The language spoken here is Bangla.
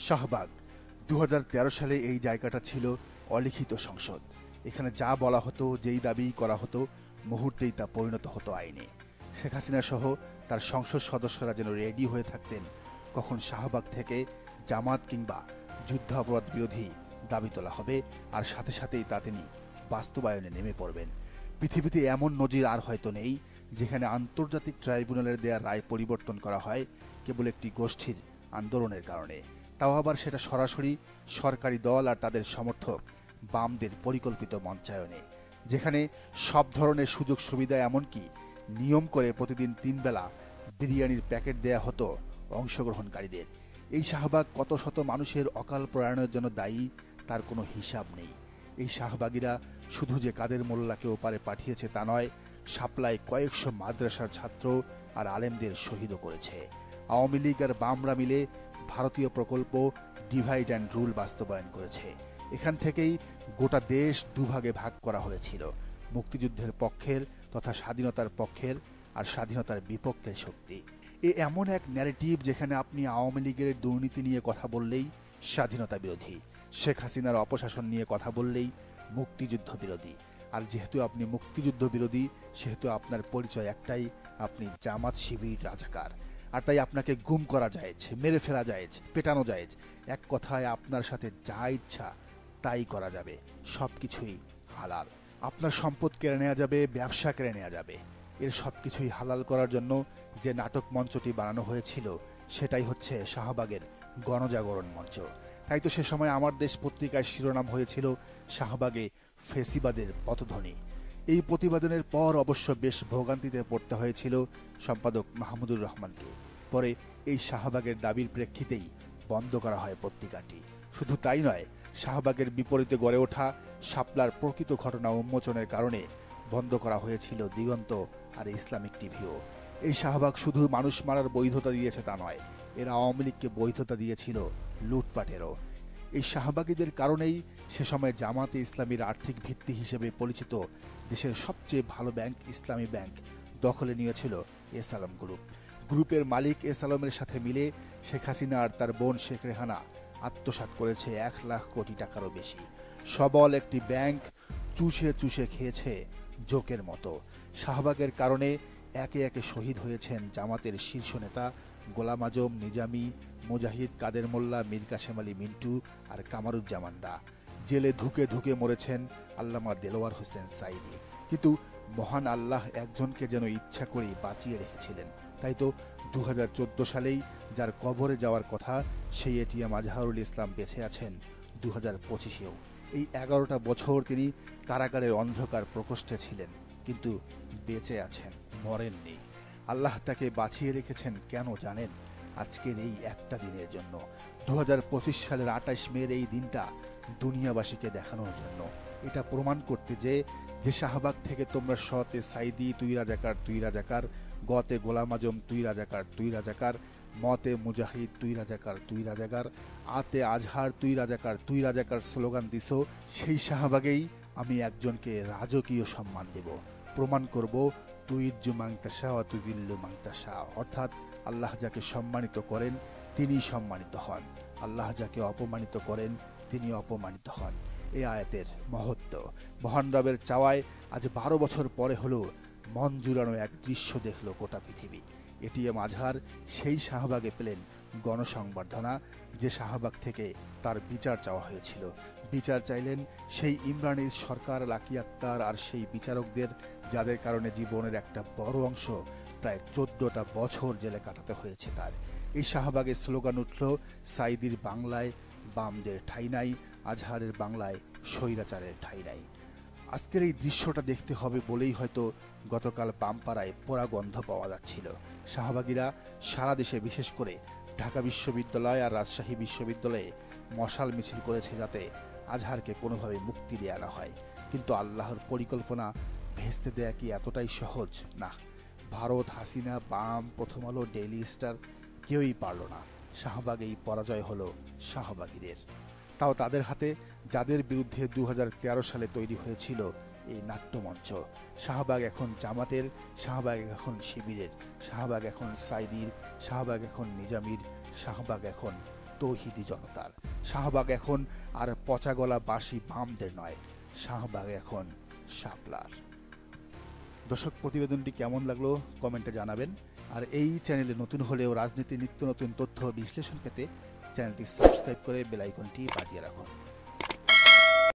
শাহবাগ ২০১৩ সালে এই জায়গাটা ছিল অলিখিত সংসদ। এখানে যা বলা হতো, যেই দাবি করা হতো, মুহূর্তেই তা পরিণত হতো আইনে। শেখ হাসিনা সহ তার সংসদ সদস্যরা যেন রেডি হয়ে থাকতেন কখন শাহবাগ থেকে জামাত কিংবা যুদ্ধাপরাধ বিরোধী দাবি তোলা হবে, আর সাথে সাথেই তা তিনি বাস্তবায়নে নেমে পড়বেন। পৃথিবীতে এমন নজির আর হয়তো নেই যেখানে আন্তর্জাতিক ট্রাইব্যুনালের দেয়া রায় পরিবর্তন করা হয় কেবল একটি গোষ্ঠীর আন্দোলনের কারণে, তাও আবার সেটা সরাসরি সরকারি দল আর তাদের সমর্থক বামদের পরিকল্পিত মঞ্চায়নে, যেখানে সব ধরনের সুযোগ সুবিধা, এমনকি নিয়ম করে প্রতিদিন ৩ বেলা বিরিয়ানির প্যাকেট দেয়া হতো অংশগ্রহণকারীদের। এই শাহবাগ কত শত মানুষের অকাল প্রয়াণের জন্য দায়ী তার কোনো হিসাব নেই। এই শাহবাগীরা শুধু যে কাদের মোল্লাকে ওপারে পাঠিয়েছে তা নয়, শাপলায় কয়েকশো মাদ্রাসার ছাত্র আর আলেমদের শহীদও করেছে। আওয়ামী লীগ আর বামরা মিলে ভারতীয় প্রকল্প ডিভাইড অ্যান্ড রুল বাস্তবায়ন করেছে। এখান থেকেই গোটা দেশ দুভাগে ভাগ করা হয়েছিল, মুক্তিযুদ্ধের পক্ষের তথা স্বাধীনতার পক্ষের আর স্বাধীনতার বিপক্ষের শক্তি। এমন এক ন্যারেটিভ যেখানে আপনি আওয়ামী লীগের দুর্নীতি নিয়ে কথা বললেই স্বাধীনতা বিরোধী, শেখ হাসিনার অপশাসন নিয়ে কথা বললেই মুক্তিযুদ্ধ বিরোধী। আর যেহেতু আপনি মুক্তিযুদ্ধ বিরোধী, সেহেতু আপনার পরিচয় একটাই, আপনি জামাত শিবির রাজাকার। আর তাই আপনাকে গুম করা জায়েজ, মেরে ফেলা জায়েজ, পেটানো জায়েজ। এক কথায় আপনার সাথে যা ইচ্ছা তাই করা যাবে, সবকিছুই হালাল। আপনার সম্পদ কেড়ে নেওয়া যাবে, ব্যবসা কেড়ে নেওয়া যাবে। এর সবকিছুই হালাল করার জন্য যে নাটক মঞ্চটি বানানো হয়েছিল সেটাই হচ্ছে শাহবাগের গণজাগরণ মঞ্চ। তাই তো সে সময় আমার দেশ পত্রিকায় শিরোনাম হয়েছিল শাহবাগে ফেসিবাদের পতধ্বনি। এই প্রতিবেদনের পর অবশ্য বেশ ভোগান্তিতে পড়তে হয়েছিল সম্পাদক মাহমুদুর রহমানকে। পরে এই শাহবাগের দাবির প্রেক্ষিতেই বন্ধ করা হয় পত্রিকাটি। শুধু তাই নয়, শাহবাগের বিপরীতে গড়ে ওঠা শাপলার প্রকৃত ঘটনা উন্মোচনের কারণে বন্ধ করা হয়েছিল দিগন্ত আর ইসলামিক টিভিও। এই শাহবাগ শুধু মানুষ মারার বৈধতা দিয়েছে তা নয়, এরা আওয়ামী লীগকে বৈধতা দিয়েছিল লুটপাটেরও। এই শাহবাগীদের কারণেই সে সময় জামাতে ইসলামীর আর্থিক ভিত্তি হিসেবে পরিচিত দেশের সবচেয়ে ভালো ব্যাংক ইসলামী ব্যাংক দখলে নিয়েছিল এস আলম গ্রুপ। গ্রুপের মালিক এস আলমের সাথে মিলে শেখ হাসিনা আর তার বোন শেখ রেহানা আত্মসাৎ করেছে ১ লাখ কোটি টাকারও বেশি। সবল একটি ব্যাংক চুষে চুষে খেয়েছে জোকের মতো। শাহবাগের কারণে একে একে শহীদ হয়েছেন জামাতের শীর্ষ নেতা গোলাম আজম, নিজামী, মুজাহিদ, কাদের মোল্লা, মীর কাসেম আলী মিন্টু আর কামারুজ্জামানরা। জেলে ধুকে ধুকে মরেছেন আল্লামা দেলোয়ার হোসেন সাঈদী। কিন্তু মহান আল্লাহ একজনকে যেন ইচ্ছা করেই বাঁচিয়ে রেখেছিলেন। তাই তো ২০১৪ সালেই যার কবরে যাওয়ার কথা, সেই এটিএম আজহারুল ইসলাম বেঁচে আছেন ২০২৫-এও। এই ১১টা বছর তিনি কারাগারের অন্ধকার প্রকোষ্ঠে ছিলেন, কিন্তু বেঁচে আছেন, মরেননি। আল্লাহ তাকে বাঁচিয়ে রেখেছেন কেন জানেন? আজকের এই একটা দিনের জন্য। ২০২৫ সালের ২৮ মের এই দিনটা দুনিয়াবাসীকে দেখানোর জন্য, এটা প্রমাণ করতে যে শাহবাগ থেকে তোমরা সতে সাইদি তুই রাজাকার তুই রাজাকার, গতে গোলাম আজম তুই রাজাকার তুই রাজাকার, মতে মুজাহিদ তুই রাজাকার তুই রাজাকার, আতে আজহার তুই রাজাকার স্লোগান দিছ, সেই শাহবাগেই আমি একজনকে রাজকীয় সম্মান দেব। প্রমাণ করব তুই ইজ্জু মাংতাসা ও তুই দিল্লু মাংতাসা, অর্থাৎ আল্লাহ যাকে সম্মানিত করেন তিনি সম্মানিত হন, আল্লাহ যাকে অপমানিত করেন তিনি অপমানিত হন। এই আয়াতের মহত্ব। মহান রবের চাওয়ায় আজ ১২ বছর পরে হলো মন জুড়ানো এক দৃশ্য দেখল গোটা পৃথিবী। এটিএম আজহার সেই শাহবাগে পেলেন গণসংবর্ধনা, যে শাহবাগ থেকে তার বিচার চাওয়া হয়েছিল। বিচার চাইলেন সেই ইমরানের সরকার, লাকি আক্তার আর সেই বিচারকদের যাদের কারণে জীবনের একটা বড় অংশ, প্রায় ১৪টা বছর জেলে কাটাতে হয়েছে তার। এই শাহবাগের স্লোগান উঠল, সাঈদীর বাংলায় বামদের ঠাঁই নাই, আজহারের বাংলায় স্বৈরাচারের ঠাঁই নাই। আজকের এই দৃশ্যটা দেখতে হবে বলেই হয়তো গতকাল বামপাড়ায় পোড়া গন্ধ পাওয়া যাচ্ছিল। শাহবাগীরা সারা দেশে, বিশেষ করে ঢাকা বিশ্ববিদ্যালয় আর রাজশাহী বিশ্ববিদ্যালয়ে মশাল মিছিল করেছে যাতে আজহারকে কোনোভাবে মুক্তি দেয়া না হয়। কিন্তু আল্লাহর পরিকল্পনা ভেস্তে দেয়া কি এতটাই সহজ? না। ভারত, হাসিনা, বাম, প্রথম আলো, ডেইলি স্টার কেউই পারল না। শাহবাগেই পরাজয় হলো শাহবাগীদের। তাও তাদের হাতে, যাদের বিরুদ্ধে ২০১৩ সালে তৈরি হয়েছিল এই নাট্যমঞ্চ। শাহবাগ এখন জামাতের, শাহবাগ এখন শিবিরের, শাহবাগ এখন সাঈদীর, শাহবাগ এখন নিজামীর, শাহবাগ এখন তৌহিদি জনতার। শাহবাগ এখন আর পচাগলা বাসি বামদের নয়, শাহবাগ এখন শাপলার। দর্শক, প্রতিবেদনটি কেমন লাগলো কমেন্টে জানাবেন। আর এই চ্যানেলে নতুন হলেও রাজনীতির নিত্য নতুন তথ্য বিশ্লেষণ পেতে চ্যানেলটি সাবস্ক্রাইব করে বেল আইকনটি বাজিয়ে রাখুন।